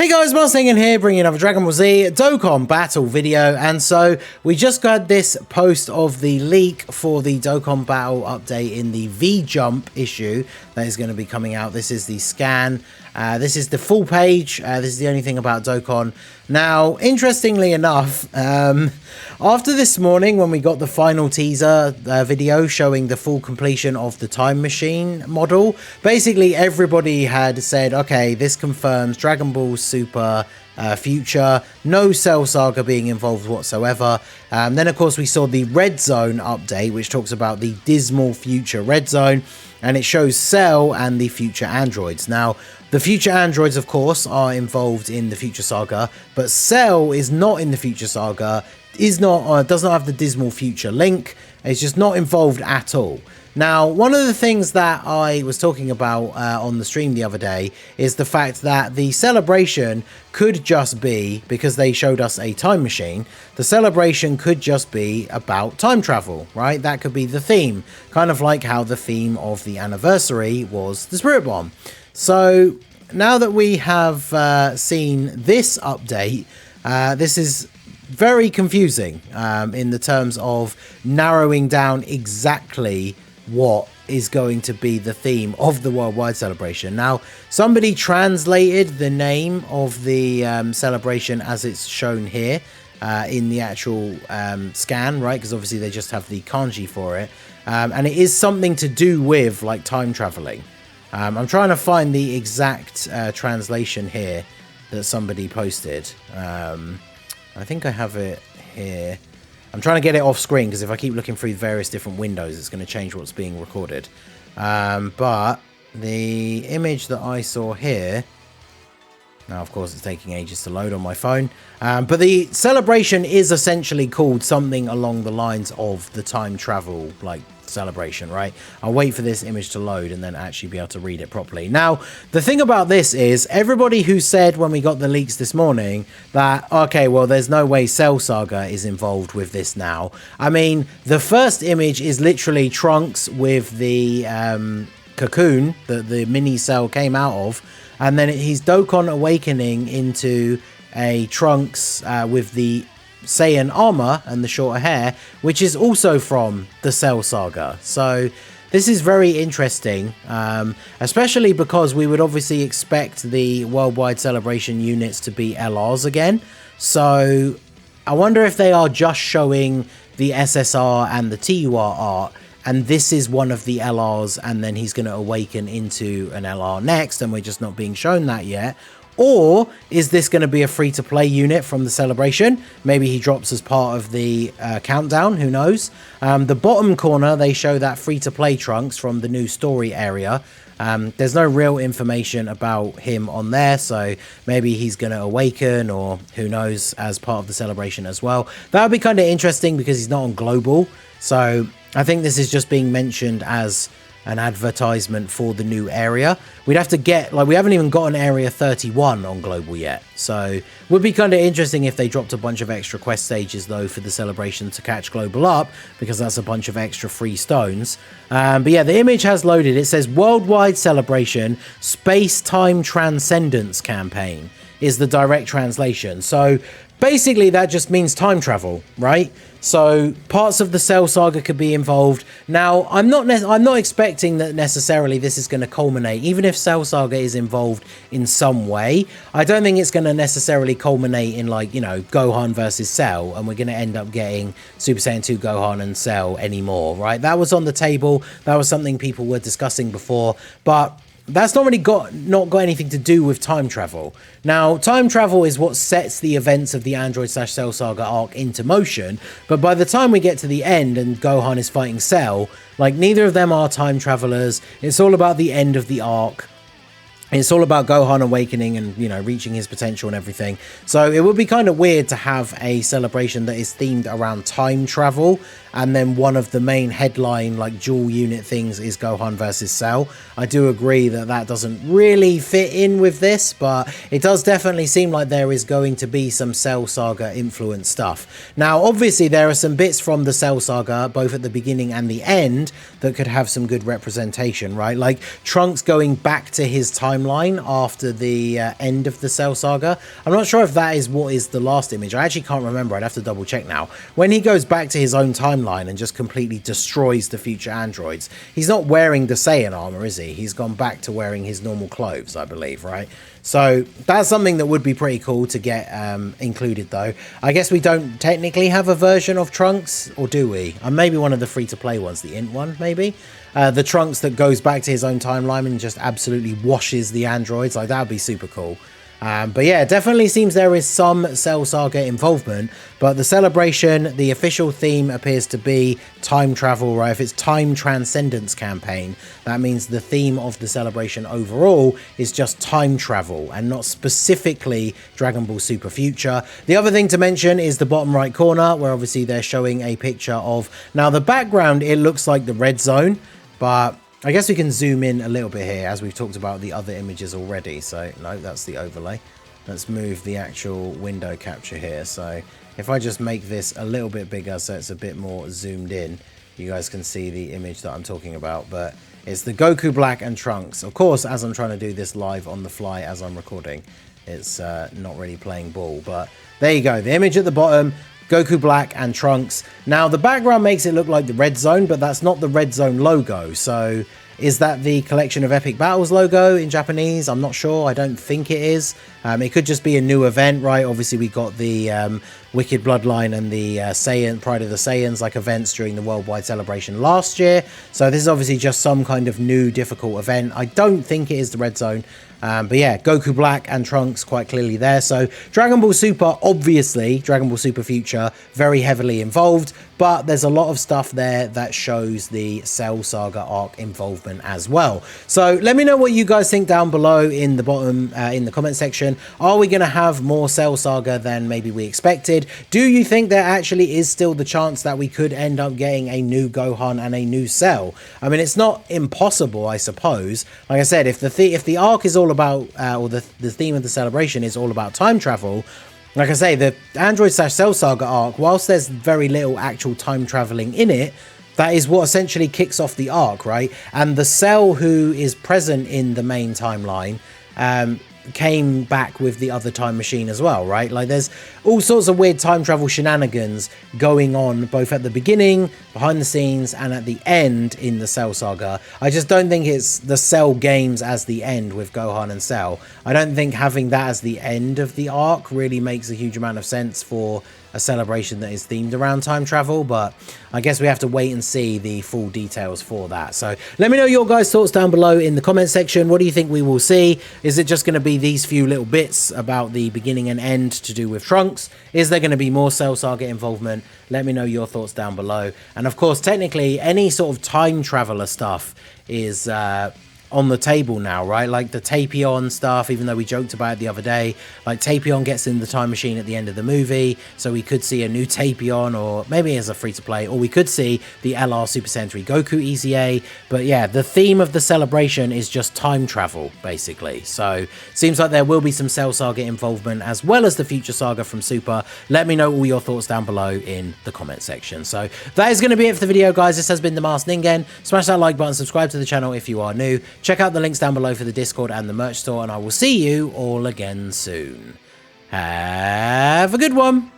Hey guys, Mustang here, bringing another Dragon Ball Z Dokkan Battle video. And so we just got this post of the leak for the Dokkan Battle update in the V-Jump issue that is going to be coming out. This is the scan. This is the full page. This is the only thing about Dokkan. Now, interestingly enough, after this morning when we got the final teaser video showing the full completion of the Time Machine model, basically everybody had said, okay, this confirms Dragon Ball Super Future, no Cell Saga being involved whatsoever. Then of course we saw the Red Zone update, which talks about the dismal future Red Zone, and it shows Cell and the future androids. Now, the future androids, of course, are involved in the Future Saga, but Cell is not in the Future Saga, does not have the dismal future link. It's just not involved at all. Now, one of the things that I was talking about on the stream the other day is the fact that the celebration could just be, because they showed us a time machine, the celebration could just be about time travel, right? That could be the theme, kind of like how the theme of the anniversary was the Spirit Bomb. So now that we have seen this update, this is very confusing in the terms of narrowing down exactly what is going to be the theme of the worldwide celebration. Now, somebody translated the name of the celebration as it's shown here in the actual scan, right? Because obviously they just have the kanji for it. And it is something to do with like time traveling. I'm trying to find the exact translation here that somebody posted. I think I have it here. I'm trying to get it off screen because if I keep looking through various different windows, it's going to change what's being recorded. But the image that I saw here... Now, of course, it's taking ages to load on my phone. But the celebration is essentially called something along the lines of the time travel, like, celebration, right? I'll wait for this image to load and then actually be able to read it properly. Now, the thing about this is everybody who said when we got the leaks this morning that, okay, well, there's no way Cell Saga is involved with this now. I mean, the first image is literally Trunks with the cocoon that the mini Cell came out of, and then he's Dokkan awakening into a Trunks with the Saiyan armor and the shorter hair, which is also from the Cell Saga. So this is very interesting, especially because we would obviously expect the worldwide celebration units to be LRs again. So I wonder if they are just showing the SSR and the TUR art, and this is one of the LRs, and then he's going to awaken into an LR next, and we're just not being shown that yet. Or is this going to be a free-to-play unit from the celebration? Maybe he drops as part of the countdown, who knows? The bottom corner, they show that free-to-play Trunks from the new story area. There's no real information about him on there, so maybe he's going to awaken, or who knows, as part of the celebration as well. That would be kind of interesting because he's not on Global, so I think this is just being mentioned as an advertisement for the new area. We'd have to get, like, we haven't even got an area 31 on Global yet, so it would be kind of interesting if they dropped a bunch of extra quest stages though for the celebration to catch Global up, because that's a bunch of extra free stones. But yeah, the image has loaded. It says worldwide celebration space-time transcendence campaign is the direct translation. So basically that just means time travel, right? So parts of the Cell Saga could be involved. Now, I'm not expecting that necessarily this is going to culminate. Even if Cell Saga is involved in some way, I don't think it's going to necessarily culminate in, like, you know, Gohan versus Cell, and we're going to end up getting Super Saiyan 2 Gohan and Cell anymore, right? That was on the table. That was something people were discussing before, but that's not really got anything to do with time travel. Now, time travel is what sets the events of the Android/Cell Saga arc into motion, but by the time we get to the end and Gohan is fighting Cell, like, neither of them are time travelers. It's all about the end of the arc. It's all about Gohan awakening and, you know, reaching his potential and everything. So it would be kind of weird to have a celebration that is themed around time travel, and then one of the main headline, like, dual unit things is Gohan versus Cell. I do agree that that doesn't really fit in with this, but it does definitely seem like there is going to be some Cell Saga influence stuff. Now, obviously, there are some bits from the Cell Saga, both at the beginning and the end, that could have some good representation, right? Like Trunks going back to his time timeline after the end of the Cell Saga. I'm not sure if that is what is the last image. I actually can't remember. I'd have to double check now. When he goes back to his own timeline and just completely destroys the future androids, he's not wearing the Saiyan armor, is he? He's gone back to wearing his normal clothes, I believe, right? So that's something that would be pretty cool to get included, though. I guess we don't technically have a version of Trunks, or do we? Maybe one of the free-to-play ones, the Int one, maybe? The Trunks that goes back to his own timeline and just absolutely washes the androids. Like, that would be super cool. But yeah, it definitely seems there is some Cell Saga involvement, but the celebration, the official theme appears to be time travel, right? If it's Time Transcendence Campaign, that means the theme of the celebration overall is just time travel and not specifically Dragon Ball Super Future. The other thing to mention is the bottom right corner, where obviously they're showing a picture of, now the background, it looks like the red zone, but I guess we can zoom in a little bit here, as we've talked about the other images already. So no, that's the overlay. Let's move the actual window capture here. So if I just make this a little bit bigger so it's a bit more zoomed in, you guys can see the image that I'm talking about. But it's the Goku Black and Trunks. Of course, as I'm trying to do this live on the fly as I'm recording, it's not really playing ball. But there you go, the image at the bottom, Goku Black and Trunks. Now, the background makes it look like the Red Zone, but that's not the Red Zone logo. So is that the Collection of Epic Battles logo in Japanese? I'm not sure. I don't think it is. It could just be a new event, right? Obviously, we got the Wicked Bloodline and the Pride of the Saiyans like events during the Worldwide Celebration last year. So this is obviously just some kind of new difficult event. I don't think it is the Red Zone. But yeah, Goku Black and Trunks quite clearly there. So Dragon Ball Super, obviously, Dragon Ball Super Future, very heavily involved. But there's a lot of stuff there that shows the Cell Saga arc involvement as well. So let me know what you guys think down below in the bottom, in the comment section. Are we going to have more Cell Saga than maybe we expected? Do you think there actually is still the chance that we could end up getting a new Gohan and a new Cell? I mean, it's not impossible, I suppose. Like I said, if the arc is all about, or the theme of the celebration is all about time travel, like I say, the Android/Cell Saga arc, whilst there's very little actual time traveling in it, that is what essentially kicks off the arc, right? And the Cell who is present in the main timeline came back with the other time machine as well, right? Like, there's all sorts of weird time travel shenanigans going on both at the beginning, behind the scenes, and at the end in the Cell Saga. I just don't think it's the Cell games as the end with Gohan and Cell. I don't think having that as the end of the arc really makes a huge amount of sense for a celebration that is themed around time travel, but I guess we have to wait and see the full details for that. So let me know your guys' thoughts down below in the comment section. What do you think we will see? Is it just going to be these few little bits about the beginning and end to do with Trunks? Is there going to be more Cell Saga involvement? Let me know your thoughts down below. And of course, technically, any sort of time traveler stuff is on the table now, right? Like the Tapion stuff, even though we joked about it the other day, like Tapion gets in the time machine at the end of the movie, so we could see a new Tapion, or maybe as a free-to-play, or we could see the LR Super Sentai Goku EZA. But yeah, the theme of the celebration is just time travel, basically. So seems like there will be some Cell Saga involvement as well as the Future Saga from Super. Let me know all your thoughts down below in the comment section. So that is going to be it for the video, guys. This has been The Masked Ningen. Smash that like button, subscribe to the channel if you are new. Check out the links down below for the Discord and the merch store, and I will see you all again soon. Have a good one.